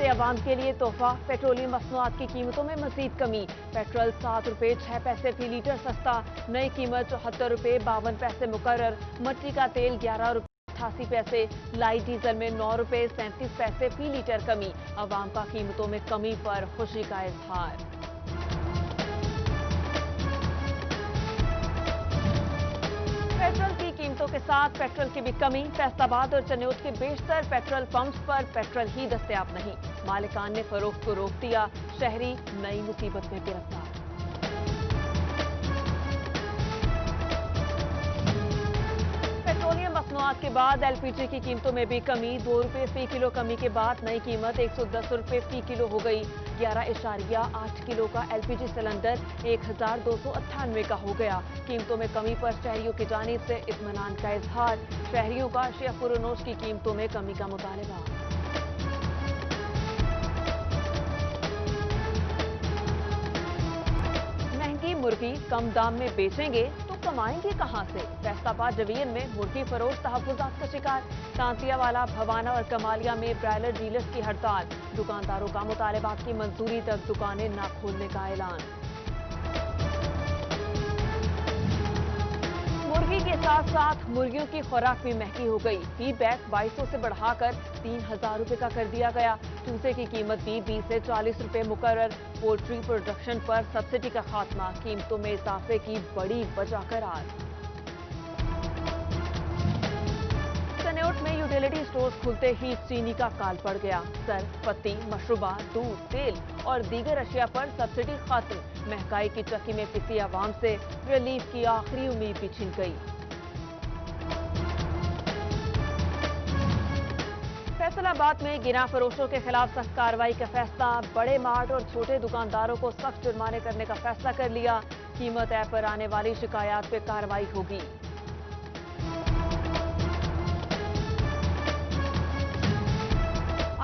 عوام کے لیے تحفہ، پیٹرولیم مصنوعات کی قیمتوں میں مزید کمی۔ پیٹرول 7 روپے 6 پیسے فی لیٹر سستا، نئی قیمت 74 روپے 52 پیسے مقرر۔ مٹی کا تیل 11 روپے 88 پیسے، لائٹ ڈیزل میں 9 روپے 37 پیسے فی لیٹر کمی۔ عوام کا قیمتوں میں کمی پر خوشی کا اظہار۔ پیٹرول کی قیمتوں کے ساتھ پیٹرول کی بھی کمی، فیصل آباد اور چنوٹ کے بیشتر پیٹرول پمپس پر پیٹرول ہی دستیاب نہیں، مالکان نے فروخت کو روک دیا، شہری نئی مصیبت میں گرفتار۔ پیٹرولیم مصنوعات کے بعد ایل پی جی کی قیمتوں میں بھی کمی، 2 روپے فی کلو کمی کے بعد نئی قیمت 110 روپے فی کلو ہو گئی۔ 11.8 کلو کا ایل پی جی سلنڈر 1298 کا ہو گیا۔ قیمتوں میں کمی پر شہریوں کی جانب سے اطمینان کا اظہار، شہریوں کا اشیاء فروشوں کی قیمتوں میں کمی کا مطالبہ۔ مہنگی مرغی کم دام میں بیچیں گے تو کمائیں گے کہاں سے؟ فیصل آباد ڈویژن میں مرغی فروش تحفظات کا شکار، تانتیہ والا، بھوانہ اور کمالیا میں برائلر ڈیلرز کی ہڑتال، دکانداروں کا مطالبات کی منظوری تک دکانیں نہ کھولنے کا اعلان۔ مرغی کے ساتھ ساتھ مرغیوں کی خوراک بھی مہنگی ہو گئی، فی بیگ 2200 سے بڑھا کر 3000 روپے کا کر دیا گیا، چوزے کی قیمت بھی 20 سے 40 روپے مقرر۔ پولٹری پروڈکشن پر سبسڈی کا خاتمہ قیمتوں میں اضافے کی بڑی وجہ قرار۔ چنوٹ میں یوٹیلیٹی سٹورز کھلتے ہی چینی کا کال پڑ گیا، سرف، پتی، مشروبات، دودھ، تیل اور دیگر اشیاء پر سبسڈی ختم، مہنگائی کی چکی میں پسی عوام سے ریلیف کی آخری امید بھی چھن گئی۔ فیصل آباد میں گنا فروشوں کے خلاف سخت کارروائی کا فیصلہ، بڑے مارٹ اور چھوٹے دکانداروں کو سخت جرمانے کرنے کا فیصلہ کر لیا، قیمت ایپ پر آنے والی شکایات پہ کارروائی ہوگی۔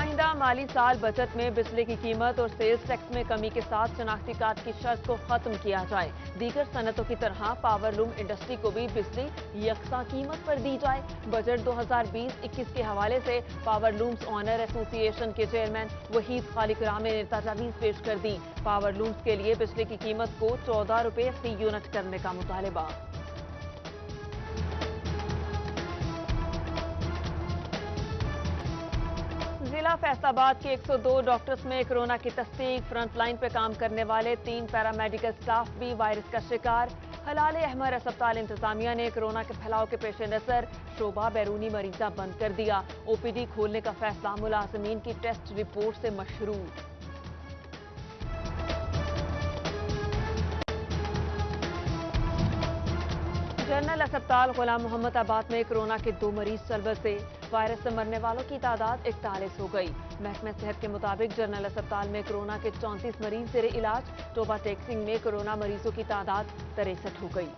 آئندہ مالی سال بجٹ میں بجلی کی قیمت اور سیلز ٹیکس میں کمی کے ساتھ شناختی کارڈ کی شرط کو ختم کیا جائے، دیگر صنعتوں کی طرح پاور لوم انڈسٹری کو بھی بجلی یکساں قیمت پر دی جائے۔ بجٹ 2020-21 کے حوالے سے پاور لومز آنر ایسوسی ایشن کے چیئرمین وحید خالق رام نے تجاویز پیش کر دی، پاور لومز کے لیے بجلی کی قیمت کو 14 روپے فی یونٹ کرنے کا مطالبہ۔ ضلع فیصل آباد کے 102 ڈاکٹرز میں کورونا کی تصدیق، فرنٹ لائن پہ کام کرنے والے 3 پیرامیڈیکل سٹاف بھی وائرس کا شکار۔ ہلال احمر اسپتال انتظامیہ نے کورونا کے پھیلاؤ کے پیش نظر شعبہ بیرونی مریضہ بند کر دیا، او پی ڈی کھولنے کا فیصلہ ملازمین کی ٹیسٹ رپورٹ سے مشروع۔ جنرل اسپتال غلام محمد آباد میں کورونا کے 2 مریض چل بسے، وائرس سے مرنے والوں کی تعداد 41 ہو گئی۔ محکمہ صحت کے مطابق جنرل اسپتال میں کورونا کے 34 مریض زیر علاج، ٹوبہ ٹیکسنگ میں کورونا مریضوں کی تعداد 63 ہو گئی۔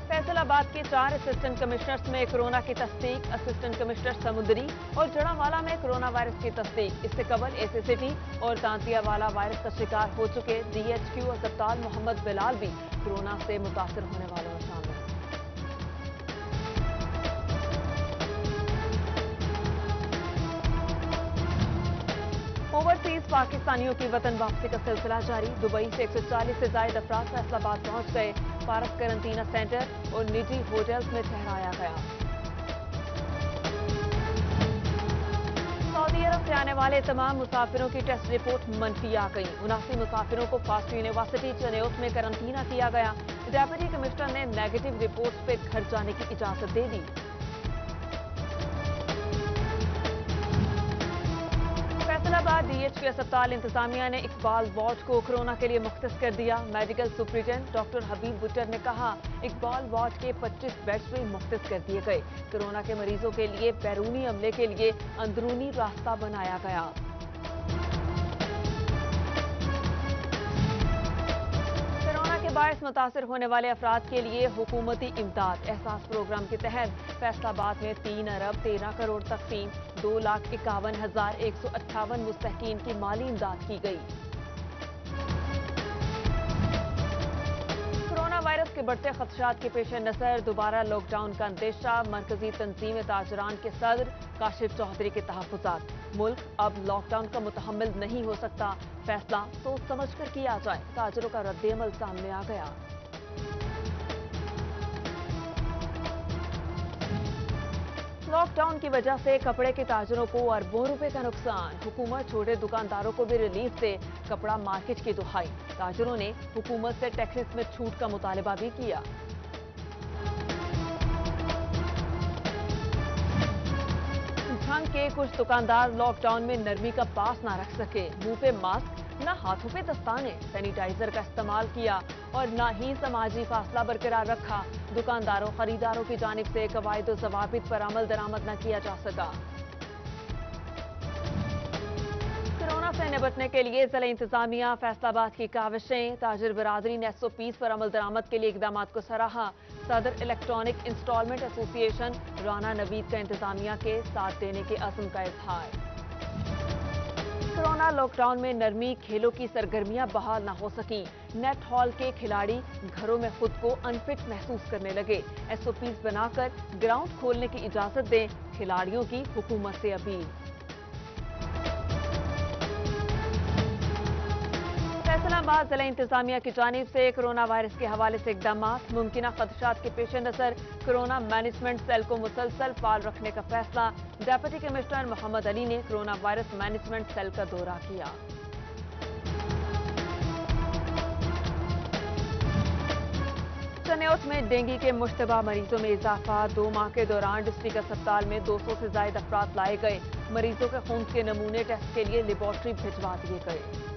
فیصل آباد کے 4 اسسٹنٹ کمشنرز میں کورونا کی تصدیق، اسسٹنٹ کمشنر سمندری اور جڑاوالا میں کورونا وائرس کی تصدیق، اس سے قبل اے سی سٹی اور تانتیہ والا وائرس کا شکار ہو چکے ڈی ایچ کیو اسپتال محمد بلال بھی کورونا سے متاثر ہونے والوں میں شامل۔ اوورسیز پاکستانیوں کی وطن واپسی کا سلسلہ جاری، دبئی سے 140 سے زائد افراد فیصل آباد پہنچ گئے، فارغ قرنطینہ سینٹر اور نجی ہوٹلز میں ٹھہرایا گیا۔ سعودی عرب سے آنے والے تمام مسافروں کی ٹیسٹ رپورٹ منفی آ گئی، 79 مسافروں کو فاسٹ یونیورسٹی چنوٹ میں قرنطینہ کیا گیا، ڈیپٹی کمشنر نے نیگیٹو رپورٹس پہ گھر جانے کی اجازت دے دی۔ فیصل آباد ڈی ایچ کیو اسپتال انتظامیہ نے اقبال وارڈ کو کورونا کے لیے مختص کر دیا، میڈیکل سپرنٹینڈنٹ ڈاکٹر حبیب بٹر نے کہا اقبال وارڈ کے 25 بیڈز بھی مختص کر دیے گئے، کورونا کے مریضوں کے لیے بیرونی عملے کے لیے اندرونی راستہ بنایا گیا۔ باعث متاثر ہونے والے افراد کے لیے حکومتی امداد احساس پروگرام کے تحت فیصل آباد میں 3 ارب 13 کروڑ تقسیم، 2,51,158 مستحقین کی مالی امداد کی گئی۔ کورونا के बढ़ते खदशात के पेश नज़र दोबारा लॉकडाउन का अंदेशा। मरकजी तंजीम ताजरान के सदर काशिफ चौधरी के तहफ़्फ़ुज़ात। मुल्क अब लॉकडाउन का मुतहम्मिल नहीं हो सकता, फैसला सोच समझ कर किया जाए। ताजरों का रद्द-ए-अमल सामने आ गया। लॉकडाउन की वजह से कपड़े के ताजरों को अरबों रुपए का नुकसान। हुकूमत छोटे दुकानदारों को भी रिलीफ दे, कपड़ा मार्केट की दुहाई। ताजरों ने हुकूमत से टैक्सेस में छूट का मुतालबा भी किया। झंग के कुछ दुकानदार लॉकडाउन में नरमी का पास ना रख सके। मुंह पे मास्क, ना हाथों पे दस्ताने, सैनिटाइजर का इस्तेमाल किया और ना ही समाजी फासला बरकरार रखा। दुकानदारों खरीदारों की जानिब से कवायद और ज़वाबित पर अमल दरामद न किया जा सका। कोरोना से निपटने के लिए जिला इंतजामिया फैसलाबाद की काविशें। ताजिर बरादरी ने SOPs पर अमल दरामद के लिए इकदाम को सराहा। सदर electronic instalment association Rana Naveed का इंतजामिया के साथ देने के अज़्म का इजहार। कोरोना लॉकडाउन में नरमी, खेलों की सरगर्मियां बहाल न हो सकी। नेट हॉल के खिलाड़ी घरों में खुद को अनफिट महसूस करने लगे। SOPs बनाकर ग्राउंड खोलने की इजाजत दें, खिलाड़ियों की हुकूमत से अपील। फैसलाबाद जिला इंतजामिया की जानिब से कोरोना वायरस के हवाले से इकदाम। मुमकिन खदशात के पेश नज़र कोरोना मैनेजमेंट सेल को मुसलसल फाल रखने का फैसला। डेप्यूटी कमिश्नर मोहम्मद अली ने कोरोना वायरस मैनेजमेंट सेल का दौरा किया। चन्योट में डेंगू के मुश्तबा मरीजों में इजाफा। 2 माह के दौरान डिस्ट्रिक्ट अस्पताल में 200 से ज्यादा अफराद लाए गए। मरीजों के खून के नमूने टेस्ट के लिए लेबोरेटरी भिजवा दिए गए।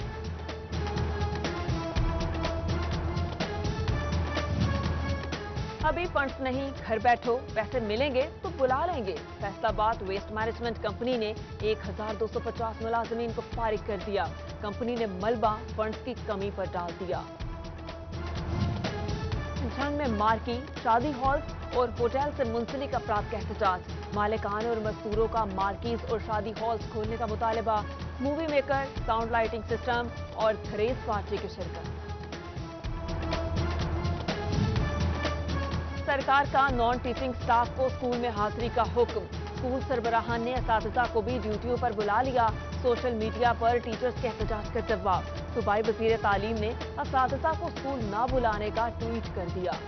अभी फंड्स नहीं, घर बैठो, पैसे मिलेंगे तो बुला लेंगे। फैसलाबाद वेस्ट मैनेजमेंट कंपनी ने 1250 मुलाजमीन को फारिग कर दिया। कंपनी ने मलबा फंड्स की कमी पर डाल दिया। झंग में मार्केट, शादी हॉल्स और होटल से मुंसलिक अफराद का एहतजाज। मालिकान और मजदूरों का मार्केट और शादी हॉल्स खोलने का मुतालबा। Movie maker, sound lighting system और थ्रेस पार्टी की शिरकत। सरकार का नॉन टीचिंग स्टाफ को स्कूल में हाजिरी का हुक्म। स्कूल सरबराहान ने असातिज़ा को भी ड्यूटियों पर बुला लिया। सोशल मीडिया पर टीचर्स के एहतजाज का जवाब। सूबाई वज़ीर तालीम ने असातिज़ा को स्कूल न बुलाने का ट्वीट कर दिया।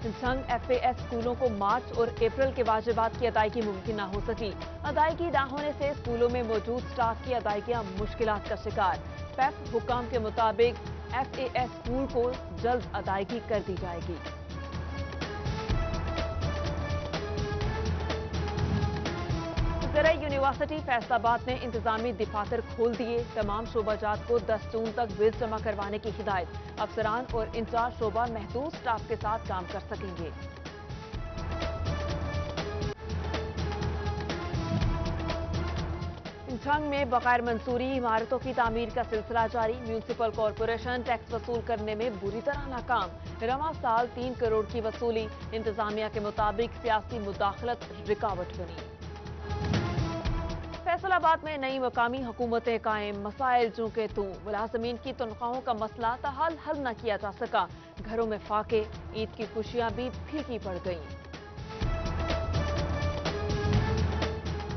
झंग FAS स्कूलों को मार्च और अप्रैल के वाजिबात की अदायगी मुमकिन न हो सकी। अदायगी न होने से स्कूलों में मौजूद स्टाफ की अदायगियां मुश्किलात का शिकार। PEP हुकाम के मुताबिक FAS स्कूल को जल्द अदायगी कर दी जाएगी। ज़राई यूनिवर्सिटी फैसलाबाद ने इंतजामी दफातर खोल दिए। तमाम शोबाजात को 10 जून तक बिल जमा करवाने की हिदायत। अफसरान और इंचार्ज शोबा महदूद स्टाफ के साथ काम कर सकेंगे। झंग में बगैर मंजूरी इमारतों की तामीर का सिलसिला जारी। म्यूनिसिपल कॉरपोरेशन टैक्स वसूल करने में बुरी तरह नाकाम। रवा साल 3 करोड़ की वसूली। इंतजामिया के मुताबिक सियासी मुदाखलत रुकावट बनी। फैसलाबाद में नई मकामी हुकूमतें कायम। मसाइल जो के तू मुलाजमीन की तनख्वाहों का मसला ताहाल हल न किया जा सका। घरों में फाके, ईद की खुशियां भी फीकी पड़ गईं।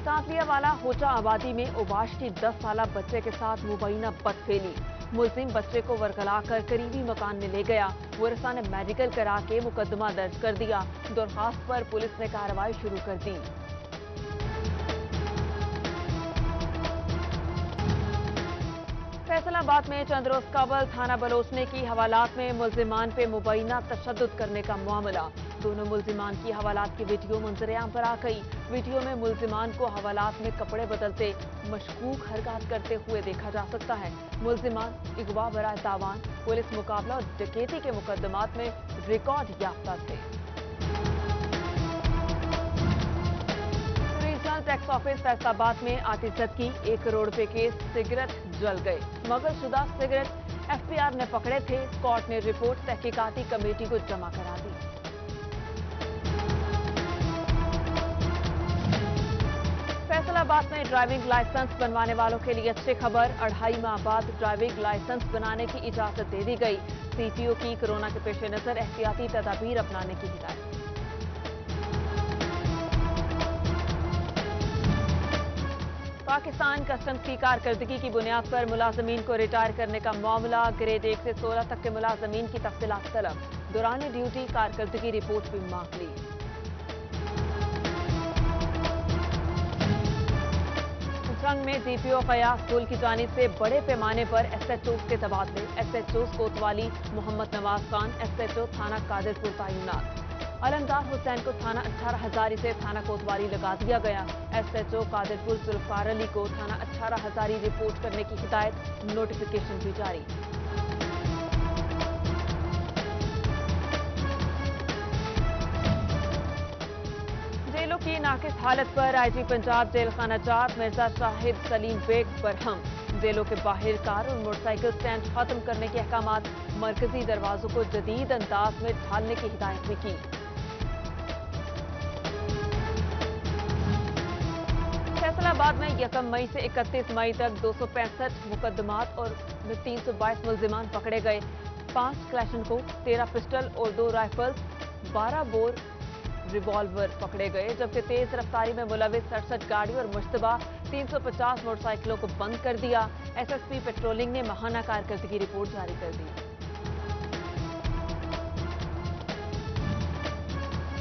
सांतलियावाला होचा आबादी में उबाश की 10 साला बच्चे के साथ मुबैना बदफेली। मुलजिम बच्चे को वरगला कर करीबी मकान में ले गया। वरसा ने मेडिकल करा के मुकदमा दर्ज कर दिया। दरखास्त पर पुलिस ने कार्रवाई शुरू कर दी। फैसलाबाद में चंद रोज कबल थाना बलोचने की हवालात में मुलजिमान पे मुबैना तशद्दुद करने का मामला। दोनों मुलजिमान की हवालात की वीडियो मंजरेआम पर आ गई। वीडियो में मुलजिमान को हवालात में कपड़े बदलते मशकूक हरकत करते हुए देखा जा सकता है। मुलजिमान अगवा बराए तावान, पुलिस मुकाबला और डकैती के मुकदमात में रिकॉर्ड याफ्ता थे। टैक्स ऑफिस फैसलाबाद में आतिशत की 1 करोड़ रुपए के सिगरेट जल गए। स्मगलशुदा सिगरेट FBR ने पकड़े थे। कोर्ट ने रिपोर्ट तहकीकाती कमेटी को जमा करा दी। फैसलाबाद फैसलाबाद में ड्राइविंग लाइसेंस बनवाने वालों के लिए अच्छी खबर। 2.5 माह बाद ड्राइविंग लाइसेंस बनाने की इजाजत दे दी गई। सीटीओ की कोरोना के पेश नजर एहतियाती तदाबीर अपनाने की हिदायत। पाकिस्तान कस्टम्स की कारकर्दगी की बुनियाद पर मुलाजमीन को रिटायर करने का मामला। ग्रेड 1 से 16 तक के मुलाजमीन की तफसीलात तलब। दौरान ड्यूटी कारकर्दगी रिपोर्ट भी मांग ली। जंग में डीपीओ फयाज गुल की जानिब से बड़े पैमाने पर एसएचओ के तबादले। एसएचओ कोतवाली मोहम्मद नवाज खान, एसएचओ थाना कादिरपुर तैनात। अलमदार हुसैन को थाना 18 हजारी से थाना कोतवाली लगा दिया गया। एसएचओ कादिरपुर जुल्फकार अली को थाना 18 हजारी रिपोर्ट करने की हिदायत। नोटिफिकेशन भी जारी। जेलों की नाकिस हालत पर आईजी पंजाब जेल खाना जात मिर्जा शाहिद सलीम बेग बरहम। जेलों के बाहर कार और मोटरसाइकिल स्टैंड खत्म करने के अहकामात। मरकजी दरवाजों को जदीद अंदाज में ढालने की हिदायत भी की। फैसलाबाद में 1 मई से 31 मई तक 265 मुकदमात और 322 मुलजिमान पकड़े गए। 5 क्लैशनकोव, 13 पिस्टल और 2 राइफल्स, 12 बोर रिवॉल्वर पकड़े गए, जबकि तेज रफ्तारी में मुलविस 67 गाड़ी और मुश्तबा 350 मोटरसाइकिलों को बंद कर दिया। एसएसपी पेट्रोलिंग ने माहाना कारकर्दगी रिपोर्ट जारी कर दी।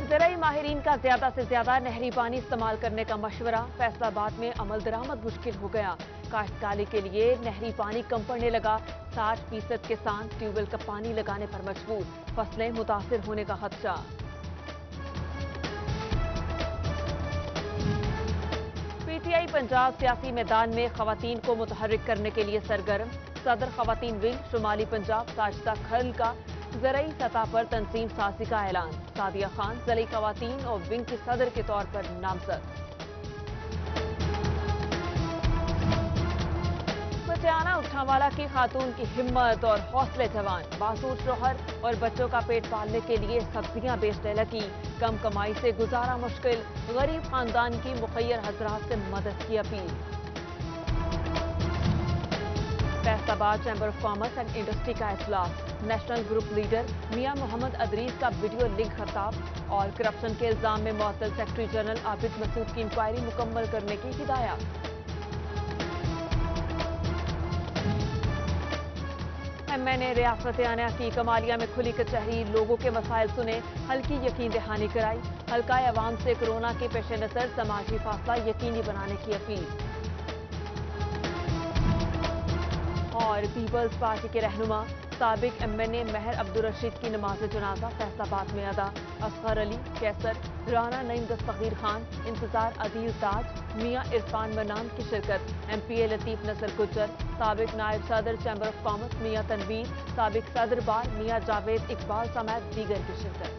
ज़राई माहिरीन का ज्यादा से ज्यादा नहरी पानी इस्तेमाल करने का मशवरा। फैसलाबाद में अमल दरामद मुश्किल हो गया। काश्तकारी के लिए नहरी पानी कम पड़ने लगा। 60% किसान ट्यूबवेल का पानी लगाने पर मजबूर। फसलें मुतासिर होने का खदशा। पीटीआई पंजाब सियासी मैदान में खवातीन को मुतहर्रिक करने के लिए सरगर्म। सदर खवातीन विंग शुमाली पंजाब साजिदा खल का ज़राई सतह पर तंजीम साजी का ऐलान। सादिया खान ज़राई खवातीन और विंग की सदर के तौर पर नामजद। बचाना उठावाला की खातून की हिम्मत और हौसले जवान। बासूर शोहर और बच्चों का पेट पालने के लिए सब्जियां बेचने लगी। कम कमाई से गुजारा मुश्किल। गरीब खानदान की मुखैर हजरात से मदद की appeal. Faisalabad chamber of commerce and industry का इजलास। नेशनल ग्रुप लीडर मियां मोहम्मद अदरीस का वीडियो लिंक खिताब और करप्शन के इल्जाम में मुअत्तल सेक्रेटरी जनरल आबिद मसूद की इंक्वायरी मुकम्मल करने की हिदायत। एमएनए रियासत आना की कमालिया में खुली कचहरी। लोगों के मसाइल सुने, हल्की यकीन दहानी कराई। हल्का अवाम से कोरोना के पेश नजर समाजी फासला यकीनी बनाने की अपील। और पीपल्स पार्टी के रहनुमा साबिक एमएनए महर अब्दुल रशीद की नमाज जनाजा फैसलाबाद में अदा। असगर अली, कैसर, राना नईम दस्तगीर खान, इंतजार अदील ताज, मियां इरफान मनान की शिरकत। एमपीए लतीफ नसर गुज्जर, साबिक नायब सदर चैम्बर ऑफ कॉमर्स मियां तनवीर, साबिक सदर बार मियां जावेद इकबाल समेत दीगर की शिरकत।